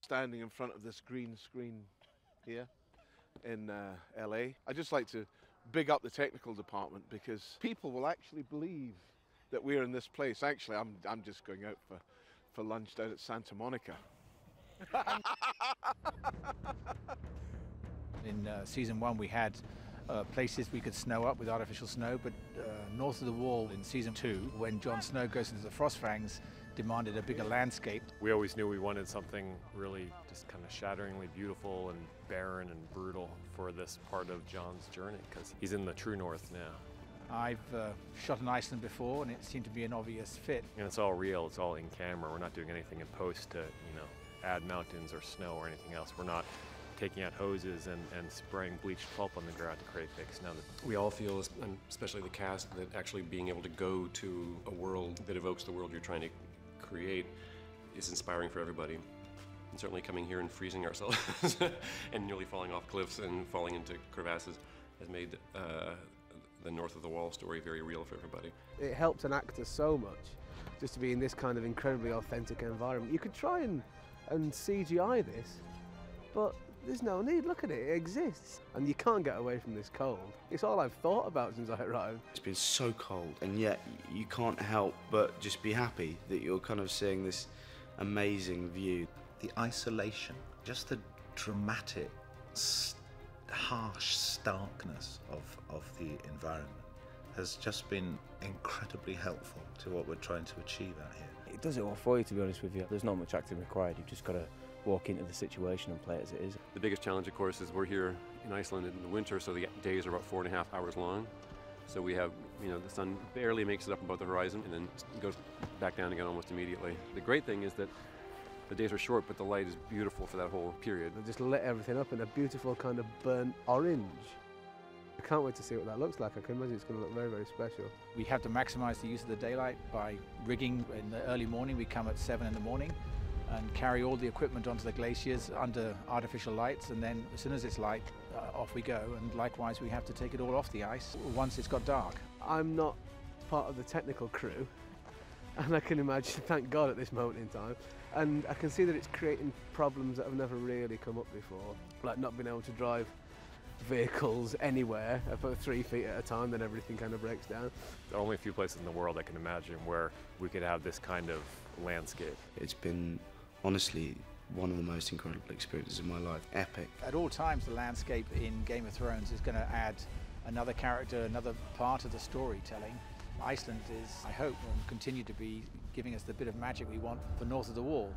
standing in front of this green screen here in LA. I'd just like to big up the technical department because people will actually believe that we're in this place. Actually, I'm just going out for lunch down at Santa Monica. In season 1 we had places we could snow up with artificial snow, but north of the wall in season 2, when Jon Snow goes into the Frostfangs, demanded a bigger landscape. We always knew we wanted something really just kind of shatteringly beautiful and barren and brutal for this part of Jon's journey, because he's in the true north now. I've shot in Iceland before and it seemed to be an obvious fit. And it's all real, it's all in camera. We're not doing anything in post to, add mountains or snow or anything else. We're not taking out hoses and spraying bleached pulp on the ground to create fakes. Now that we all feel, and especially the cast, that actually being able to go to a world that evokes the world you're trying to create is inspiring for everybody. And certainly coming here and freezing ourselves and nearly falling off cliffs and falling into crevasses has made the North of the Wall story very real for everybody. It helps an actor so much just to be in this kind of incredibly authentic environment. You could try and CGI this, but there's no need. Look at it, it exists. And you can't get away from this cold. It's all I've thought about since I arrived. It's been so cold, and yet you can't help but just be happy that you're kind of seeing this amazing view. The isolation, just the dramatic, harsh starkness of the environment has just been incredibly helpful to what we're trying to achieve out here. It does it all for you, to be honest with you. There's not much acting required, you've just got to walk into the situation and play it as it is. The biggest challenge, of course, is we're here in Iceland in the winter, so the days are about 4.5 hours long. So we have, the sun barely makes it up above the horizon and then goes back down again almost immediately. The great thing is that the days are short, but the light is beautiful for that whole period. They just lit everything up in a beautiful kind of burnt orange. I can't wait to see what that looks like. I can imagine it's going to look very, very special. We have to maximise the use of the daylight by rigging in the early morning. We come at 7 in the morning and carry all the equipment onto the glaciers under artificial lights, and then as soon as it's light, off we go. And likewise, we have to take it all off the ice once it's got dark. I'm not part of the technical crew, and I can imagine, thank God, at this moment in time, and I can see that it's creating problems that have never really come up before, like not being able to drive vehicles anywhere about 3 feet at a time, then everything kind of breaks down. there are only a few places in the world I can imagine where we could have this kind of landscape. It's been, honestly, one of the most incredible experiences of my life. Epic. At all times, the landscape in Game of Thrones is going to add another character, another part of the storytelling. Iceland is, I hope, will continue to be giving us the bit of magic we want for North of the Wall.